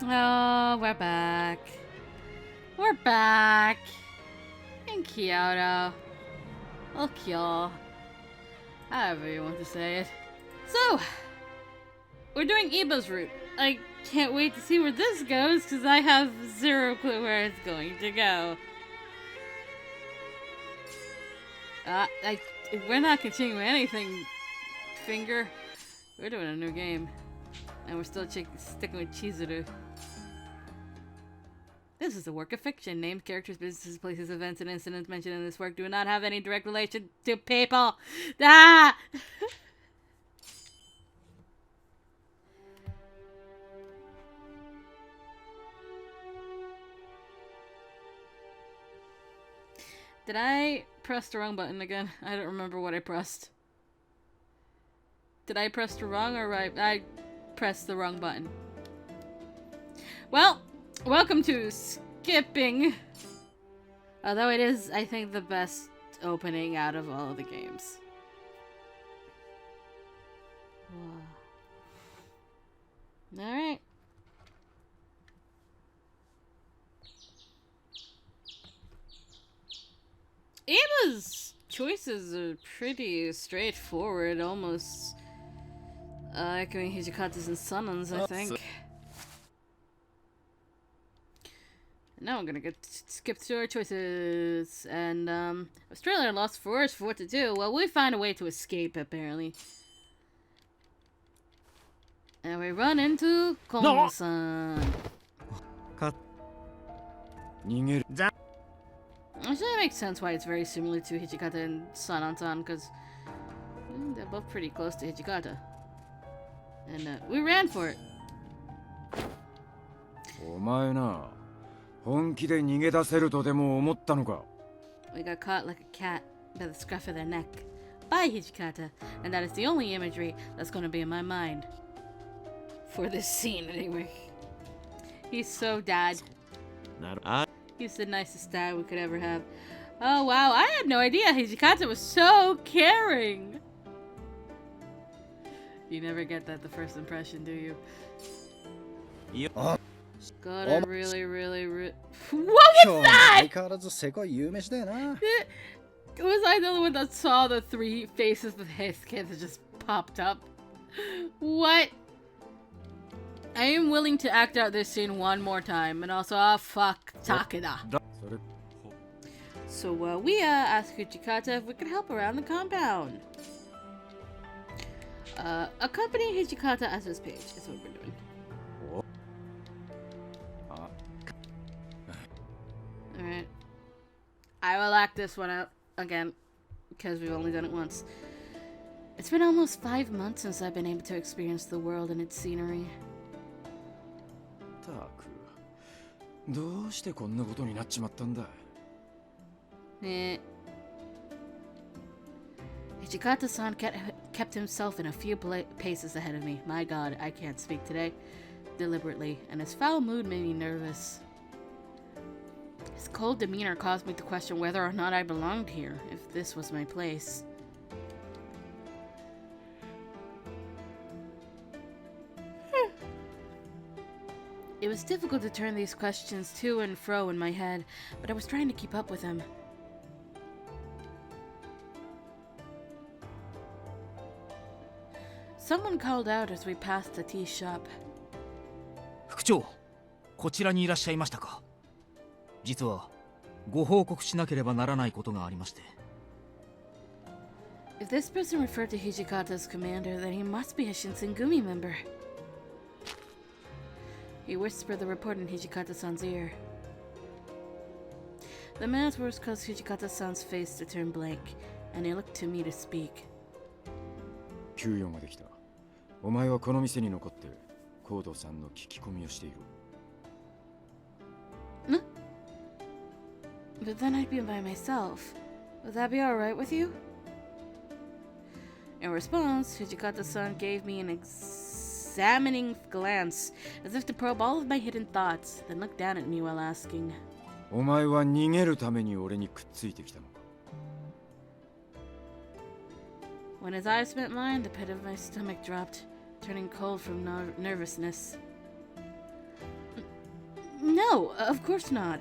Oh, we're back. We're back. In Kyoto. Or Kyo. However you want to say it. So, we're doing Iba's Route. I can't wait to see where this goes, because I have zero clue where it's going to go. We're not continuing anything, Finger. We're doing a new game. And we're still sticking with Chizuru. This is a work of fiction. Named characters, businesses, places, events, and incidents mentioned in this work do not have any direct relation to people. Ah! Did I press the wrong button again? I don't remember what I pressed. Did I press the wrong or right? I pressed the wrong button. Well, welcome to skipping. Although it is, I think, the best opening out of all of the games. Alright. Iba's choices are pretty straightforward, almost echoing Hijikata's and Sunan's, I think. Now I'm gonna skip through our choices. And, Australia lost forest for what to do. Well, we find a way to escape, apparently. And we run into Kondo-san. Actually, that makes sense why it's very similar to Hijikata and Sanan-san, because they're both pretty close to Hijikata. And, we ran for it. We got caught like a cat by the scruff of their neck by Hijikata, and that is the only imagery that's going to be in my mind. For this scene, anyway. He's so dad. He's the nicest dad we could ever have. Oh wow, I had no idea Hijikata was so caring! You never get that the first impression, do you? God, I really... What was that?! Was I the only one that saw the three faces of his kids that just popped up? What? I am willing to act out this scene one more time, and also, fuck Takeda. So, we asked Hijikata if we could help around the compound. Accompany Hijikata as his page is what we're doing. Alright. I will act this one out again, because we've only done it once. It's been almost 5 months since I've been able to experience the world and its scenery. Hijikata-san kept himself in a few paces ahead of me. My god, I can't speak today. Deliberately, and his foul mood made me nervous. His cold demeanor caused me to question whether or not I belonged here, if this was my place. It was difficult to turn these questions to and fro in my head, but I was trying to keep up with him. Someone called out as we passed the tea shop. 副長、こちらにいらっしゃいましたか。実はご報告しなければならないことがありまして。If this person referred to Hijikata's commander, then he must be a Shinsengumi member. He whispered the report in Hijikata-san's ear. The man's words caused Hijikata-san's face to turn blank, and he looked to me to speak. 給与ができた。お前はこの店に残ってコードさんの聞き込みをしている。But then I'd be by myself. Would that be alright with you? In response, Hijikata-san gave me an examining glance, as if to probe all of my hidden thoughts, then looked down at me while asking, お前は逃げるために俺にくっついてきたのか。 When his eyes met mine, the pit of my stomach dropped, turning cold from nervousness. No, of course not.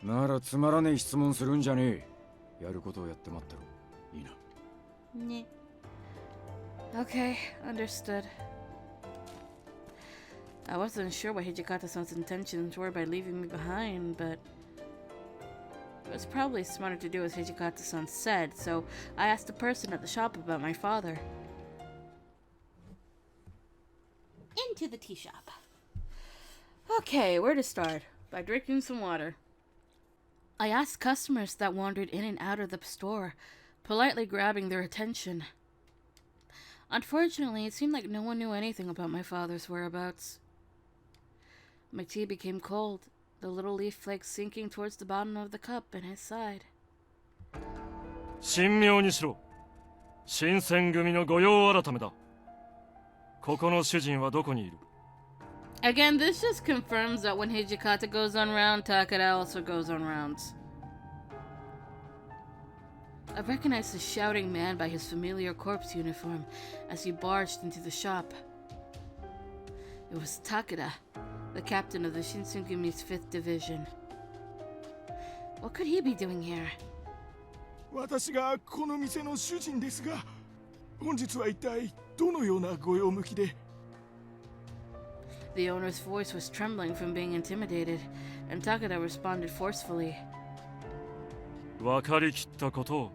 ならつまらねえ質問するんじゃねえ。やることをやって待ってろ。いいな。Nyeh. Okay, understood. I wasn't sure what Hijikata-san's intentions were by leaving me behind, but it was probably smarter to do as Hijikata-san said, so I asked the person at the shop about my father. Into the tea shop. Okay, where to start? By drinking some water. I asked customers that wandered in and out of the store, politely grabbing their attention. Unfortunately, it seemed like no one knew anything about my father's whereabouts. My tea became cold, the little leaf flakes sinking towards the bottom of the cup, and I sighed. 神妙にしろ。新選組の御用改めだ。ここの主人はどこにいる？ Again, this just confirms that when Hijikata goes on round, Takeda also goes on rounds. I recognized the shouting man by his familiar corpse uniform as he barged into the shop. It was Takeda, the captain of the Shinsengumi's 5th Division. What could he be doing here? 私がこの店の主人ですが、本日は一体どのようなご用向きで？ The owner's voice was trembling from being intimidated, and Takeda responded forcefully. 分かりきったことを。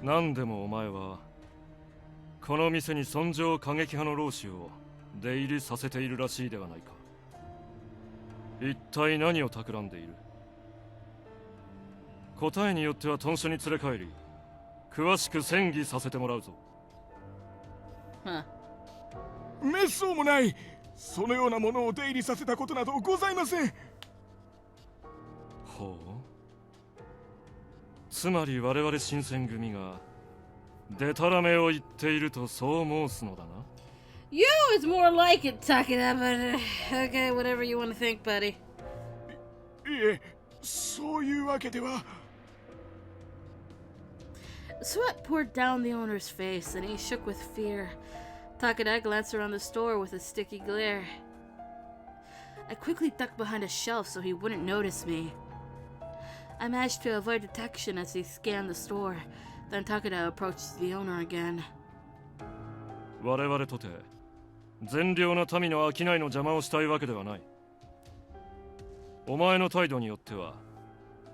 何でもお前はこの店に尊上過激派の老子を出入りさせているらしいではないか。一体何を企んでいる？答えによっては屯所に連れ帰り、詳しく詮議させてもらうぞ。Huh. めっそうもない。そのようなものを出入りさせたことなどございません。ほう。つまり我々新選組がデタラメを言っているとそう申すのだな。You is more like it, Takeda, but okay, whatever you want to think, buddy. いえ、そういうわけでは。Sweat poured down the owner's face, and he shook with fear. Takeda glanced around the store with a sticky glare. I quickly ducked behind a shelf so he wouldn't notice me. I managed to avoid detection as he scanned the store. Then Takeda approached the owner again. 我々とて善良な民の商いの邪魔をしたいわけではない。お前の態度によっては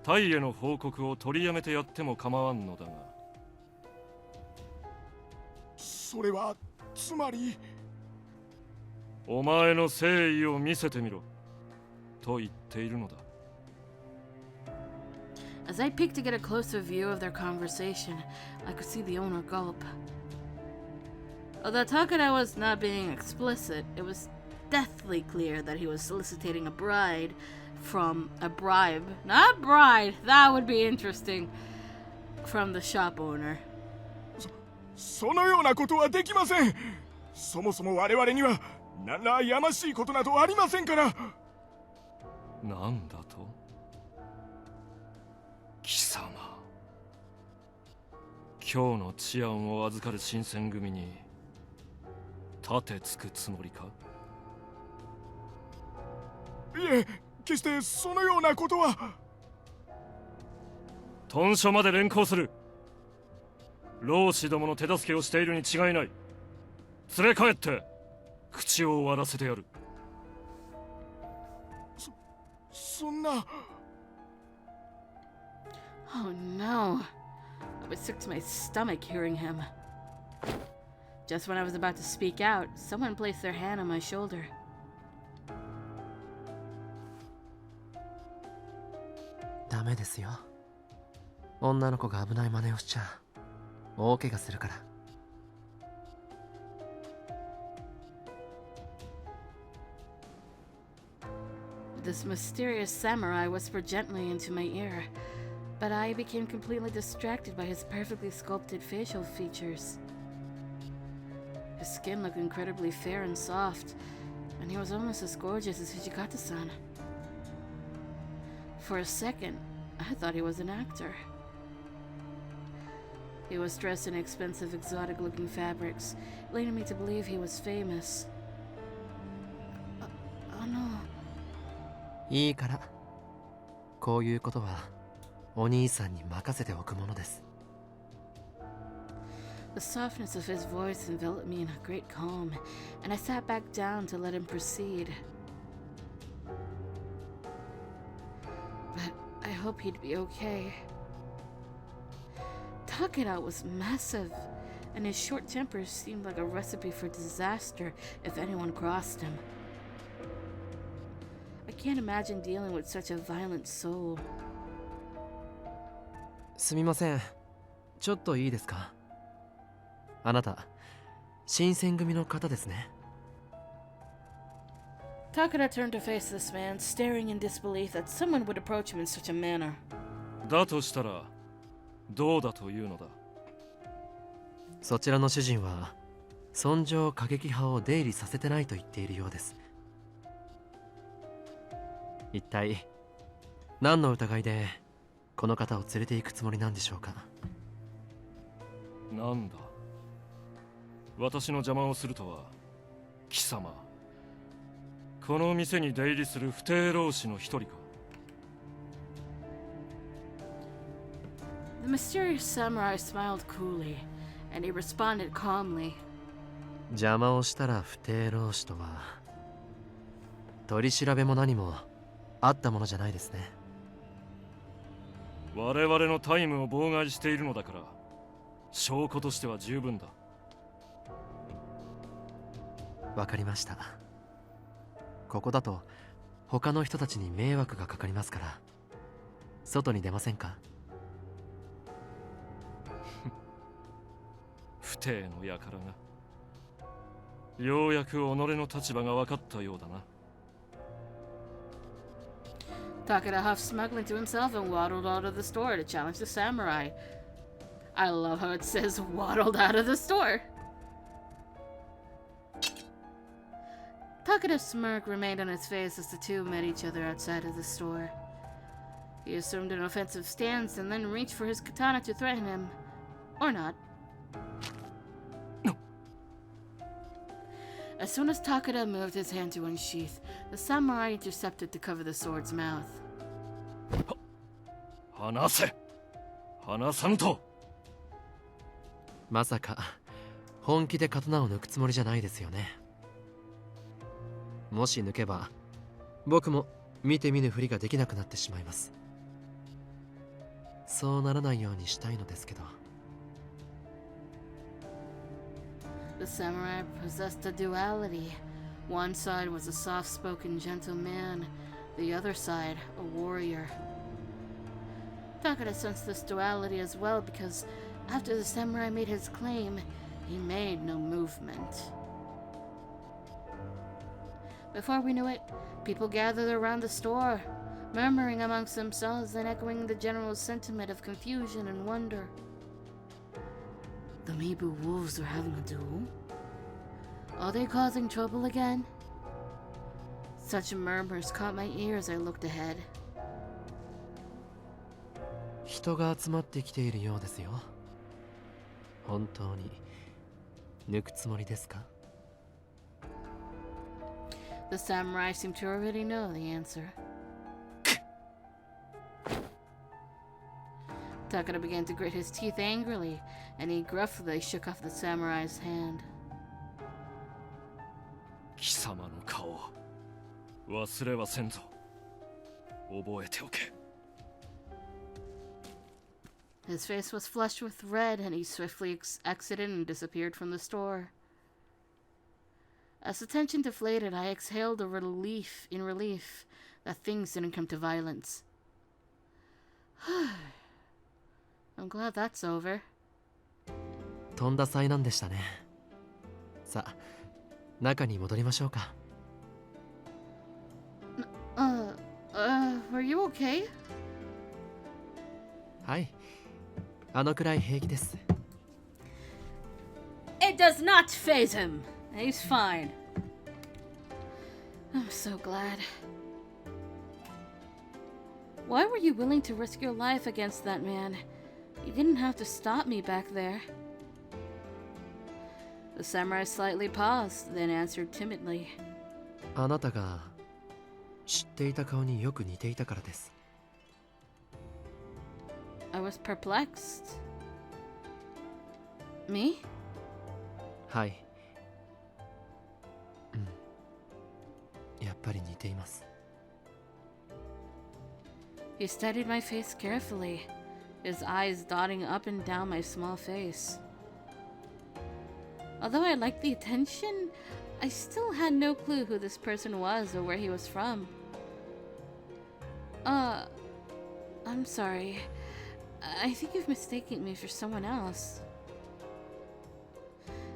タイへの報告を取りやめてやっても構わんのだが。それはつまり。お前の誠意を見せてみろと言っているのだ。As I peeked to get a closer view of their conversation, I could see the owner gulp. Although Takeda was not being explicit, it was deathly clear that he was soliciting a bribe, not bride, that would be interesting, from the shop owner. そのようなことはできません。そもそも我々には何らやましいことなどありませんから。なんだと？貴様、今日の治安を預かる新選組に盾つくつもりか？いえ、決してそのようなことは。屯所まで連行する。老子どもの手助けをしているに違いない。連れ帰って口を割らせてやる。そんな。Oh no. I was sick to my stomach hearing him. Just when I was about to speak out, someone placed their hand on my shoulder. ダメですよ。女の子が危ない真似をしちゃ大怪我するから。This mysterious samurai whispered gently into my ear, but I became completely distracted by his perfectly sculpted facial features. His skin looked incredibly fair and soft, and he was almost as gorgeous as Hijikata-san. For a second, I thought he was an actor. He was dressed in expensive, exotic-looking fabrics, leading me to believe he was famous. いいから。こういうことはお兄さんに任せておくものです。 The softness of his voice enveloped me in a great calm, and I sat back down to let him proceed. But I hope he'd be okay. Takeda was massive, and his short temper seemed like a recipe for disaster if anyone crossed him. I can't imagine dealing with such a violent soul. すみません、ちょっといいですか。あなた新選組の方ですね。 Takeda turned to face this man, staring in disbelief that someone would approach him in such a manner. だとしたらどうだというのだ。そちらの主人は尊上過激派を出入りさせてないと言っているようです。一体何の疑いでこの方を連れて行くつもりなんでしょうか。なんだ、私の邪魔をするとは貴様、この店に出入りする不逞老士の一人か。 The mysterious samurai smiled coolly, and he responded calmly. 邪魔をしたら不逞老士とは取り調べも何もあったものじゃないですね。我々のタイムを妨害しているのだから証拠としては十分だ。わかりました。ここだと他の人たちに迷惑がかかりますから外に出ませんか。不逞の輩がようやく己の立場が分かったようだな。 Takeda huffed smugly to himself and waddled out of the store to challenge the samurai. I love how it says waddled out of the store. Takeda's smirk remained on his face as the two met each other outside of the store. He assumed an offensive stance and then reached for his katana to threaten him. Or not. As soon as Takeda moved his hand to unsheath, the samurai intercepted to cover the sword's mouth. 離せ、離さぬと。まさか本気で刀を抜くつもりじゃないですよね。もし抜けば僕も見て見ぬふりができなくなってしまいます。そうならないようにしたいのですけど。 The samurai possessed a duality. One side was a soft-spoken gentleman, the other side a warrior. Takeda sensed this duality as well because after the samurai made his claim, he made no movement. Before we knew it, people gathered around the store, murmuring amongst themselves and echoing the general sentiment of confusion and wonder. The Mibu wolves are having a duel? Are they causing trouble again? Such murmurs caught my ear as I looked ahead. 人が集まってきているようですよ。本当に抜くつもりですか？ The samurai seemed to already know the answer. Takeda began to grit his teeth angrily, and he gruffly shook off the samurai's hand. 貴様の顔忘れはせんぞ。覚えておけ。 His face was flushed with red, and he swiftly exited and disappeared from the store. As the tension deflated, I exhaled in relief that things didn't come to violence. I'm glad that's over. とんだ災難でしたね。さあ、中に戻りましょうか。Were you okay? はい、あのくらい平気です。 It does not faze him. He's fine. I'm so glad. Why were you willing to risk your life against that man? You didn't have to stop me back there. The samurai slightly paused, then answered timidly. あなたが知っていた顔によく似ていたからです。 I was perplexed. Me? はい。やっぱり似ています。 He studied my face carefully, his eyes dotting up and down my small face. Although I liked the attention, I still had no clue who this person was or where he was from. I'm sorry. I think you've mistaken me for someone else.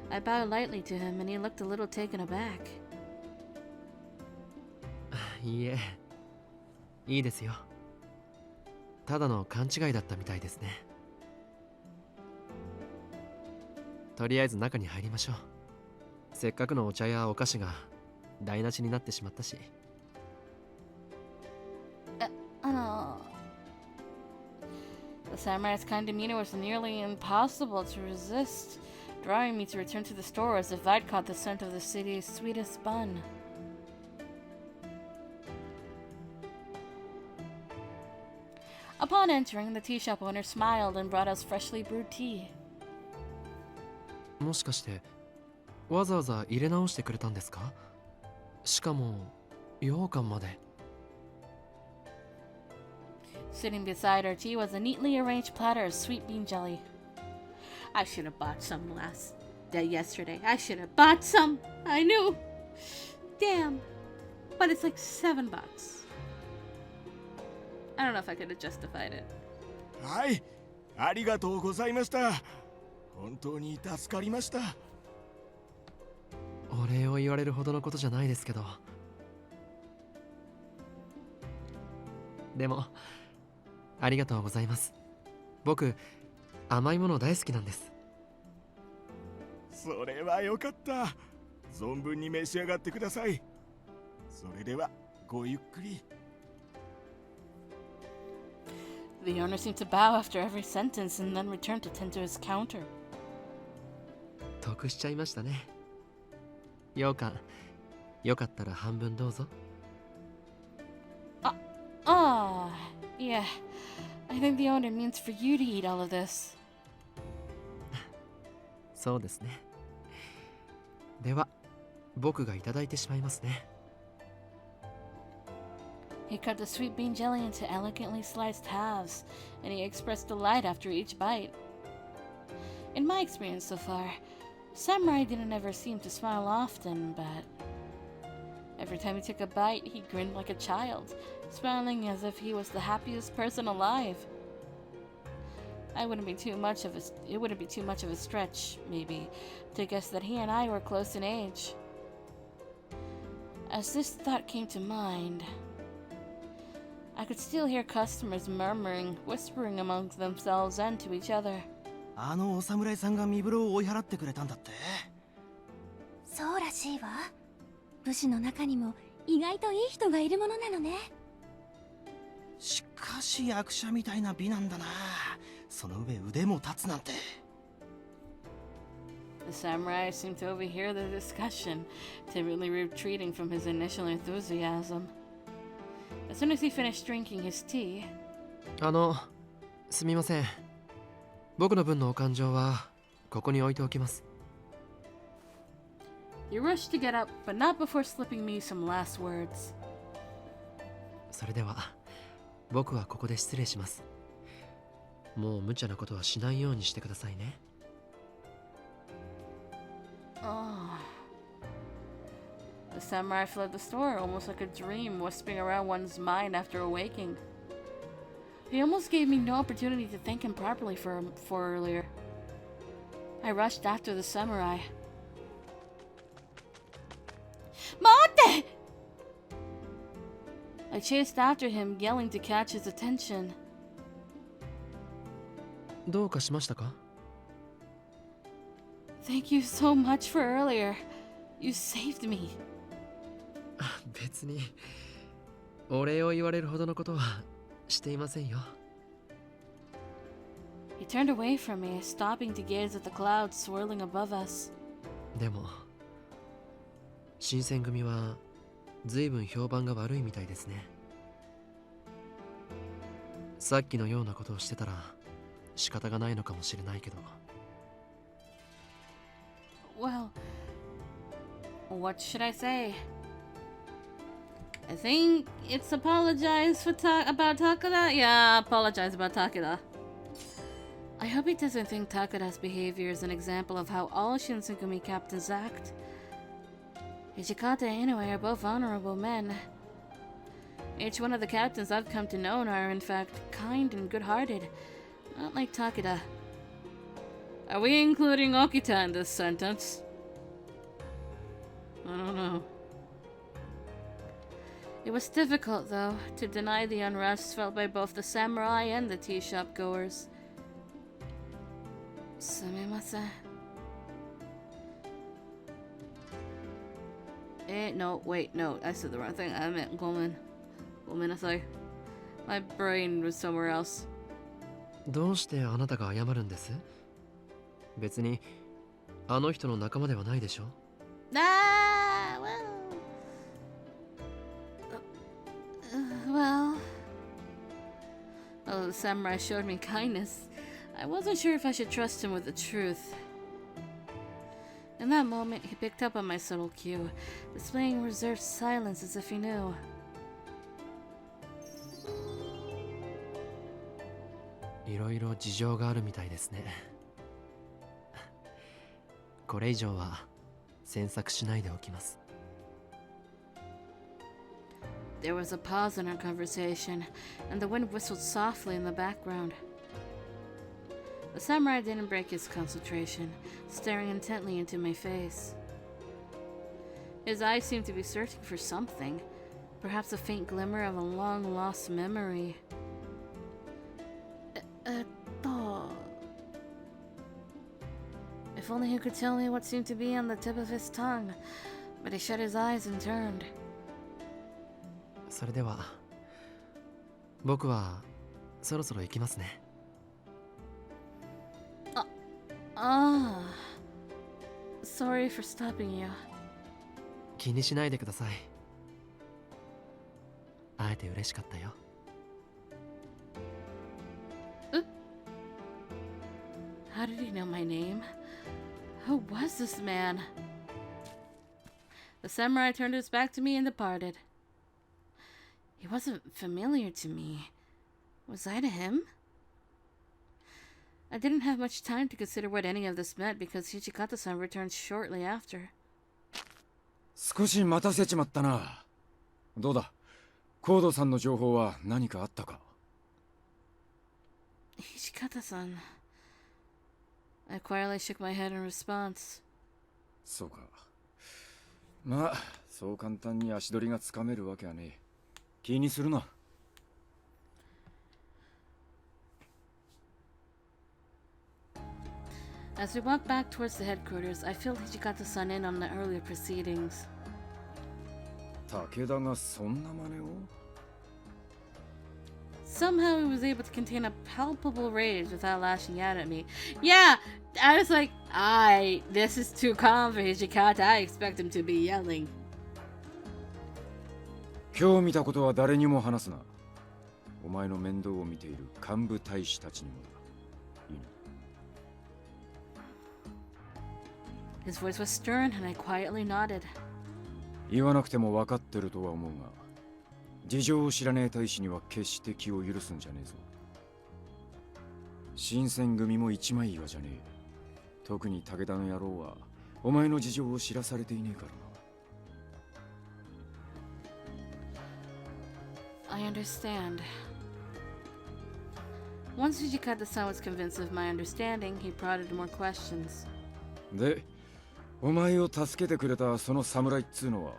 I bowed lightly to him and he looked a little taken aback. いいえ、いいですよ。ただの勘違いだったみたいですね。とりあえず中に入りましょう。せっかくのお茶やお菓子が台無しになってしまったし。The samurai's kind demeanor was nearly impossible to resist, drawing me to return to the store as if I'd caught the scent of the city's sweetest bun. Upon entering, the tea shop owner smiled and brought us freshly brewed tea. もしかしてわざわざ入れ直してくれたんですか？しかも羊羹まで。 Sitting beside our tea was a neatly arranged platter of sweet bean jelly. I should have bought some yesterday. I should have bought some. I knew. Damn. But it's like $7. I don't know if I could have justified it. はい、ありがとうございました。本当に助かりました。お礼を言われるほどのことじゃないですけど。でもありがとうございます。僕甘いもの大好きなんです。それはよかった。存分に召し上がってください。それではごゆっくり。The owner seemed to bow after every sentence and then returned to tend to his counter. 得しちゃいましたね。羊羹よかったら半分どうぞ。Yeah. I think the owner means for you to eat all of this. そうですね。では僕がいただいてしまいますね。 He cut the sweet bean jelly into elegantly sliced halves, and he expressed delight after each bite. In my experience so far, Samurai didn't ever seem to smile often, but every time he took a bite, he grinned like a child, smiling as if he was the happiest person alive. It wouldn't be too much of a stretch, maybe, to guess that he and I were close in age. As this thought came to mind, I could still hear customers murmuring, whispering among themselves and to each other. あのお侍さんが身風呂を追い払ってくれたんだって。そうらしいわ。武士の中にも意外といい人がいるものなのね。しかし役者みたいな美なんだな。その上腕も立つなんて。 The samurai seemed to overhear the discussion, timidly retreating from his initial enthusiasm. As soon as he finished drinking his tea, すみません。僕の分のお勘定はここに置いておきます。 he rushed to get up, but not before slipping me some last words. それでは僕はここで失礼します。もう無茶なことはしないようにしてくださいね。 The samurai fled the store almost like a dream, whispering around one's mind after awaking. He almost gave me no opportunity to thank him properly for earlier. I rushed after the samurai. Mate! I chased after him, yelling to catch his attention. どうかしましたか？ Thank you so much for earlier. You saved me. 別にお礼を言われるほどのことはしていませんよ。 He turned away from me, stopping to gaze at the clouds swirling above us. でも新選組はずいぶん評判が悪いみたいですね。さっきのようなことをしてたら仕方がないのかもしれないけど。 Well, what should I say? I think it's apologize for about Takeda. Yeah, apologize about Takeda. I hope he doesn't think Takeda's behavior is an example of how all Shinsengumi captains act. Hijikata and Inoue are both honorable men. Each one of the captains I've come to know are in fact kind and good-hearted, not like Takeda. Are we including Okita in this sentence? I don't know. It was difficult, though, to deny the unrest felt by both the samurai and the tea shop goers. Sumimasen. No, wait, no, I said the wrong thing. I meant gomen. Gomenasai. My brain was somewhere else. どうしてあなたが謝るんです？別にあの人の仲間ではないでしょ。Well, the samurai showed me kindness. I wasn't sure if I should trust him with the truth. In that moment, he picked up on my subtle cue, displaying reserved silence as if he knew. Iろいろ事情があるみたいですね。これ以上は詮索しないでおきます。There was a pause in our conversation, and the wind whistled softly in the background. The samurai didn't break his concentration, staring intently into my face. His eyes seemed to be searching for something, perhaps a faint glimmer of a long-lost memory. If only he could tell me what seemed to be on the tip of his tongue, but he shut his eyes and turned. それでは僕はそろそろ行きますね。Sorry for stopping you. 気にしないでください。会えて嬉しかったよ。How did he know my name? Who was this man? The samurai turned his back to me and departed. He wasn't familiar to me. Was I to him? I didn't have much time to consider what any of this meant because Hijikata-san returned shortly after. 少し待たせちまったな。どうだ、コードさんの情報は何かあったか？ Hijikata-san. I quietly shook my head in response. そうか。まあ、そう簡単に足取りがつかめるわけはねえ。気にするな。As we walked back towards the headquarters, I filled Hijikata-san in on the earlier proceedings. 武田がそんな真似を？ Somehow he was able to contain a palpable rage without lashing out at me. Yeah, I was like, this is too calm for Hijikata. I expect him to be yelling. 今日見たことは誰にも話すな。お前の面倒を見ている幹部大使たちにもだ。いいな。 His voice was stern, and I quietly nodded. 言わなくても分かってるとは思うが、事情を知らねえ大使には決して気を許すんじゃねえぞ。新選組も一枚岩じゃねえ。特に武田の野郎はお前の事情を知らされていねえからな。 I understand. Once Hijikata-san was convinced of my understanding, he prodded more questions. で、お前を助けてくれたその侍っつうのは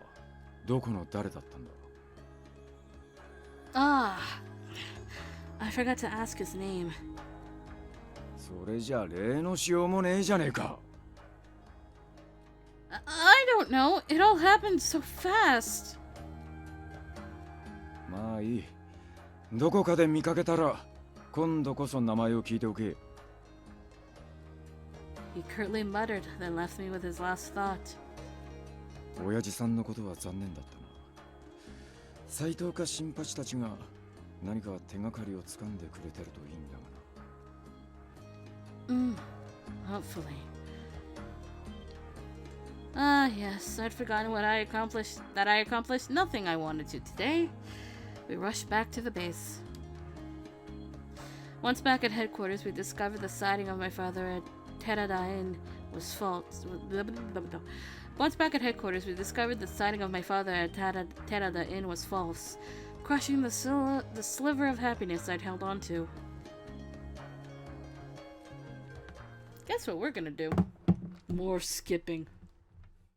どこの誰だったんだ？ I forgot to ask his name. それじゃ例のしようもねえじゃねえか。 I don't know. It all happened so fast. まあいい。どこかで見かけたら今度こそ名前を聞いておけ。 He curtly muttered, then left me with his last thought. 親父さんのことは残念だったな。斎藤か新八たちが何か手がかりをつかんでくれてるといいんだがな。Hopefully. Ah, yes, I'd forgotten what I accomplished. That I accomplished nothing I wanted to today. We rushed back to the base. Once back at headquarters, we discovered the sighting of my father at Terada Inn was false. Once back at headquarters, we discovered the sighting of my father at Terada Inn was false, crushing the sliver of happiness I'd held on to. Guess what we're gonna do? More skipping.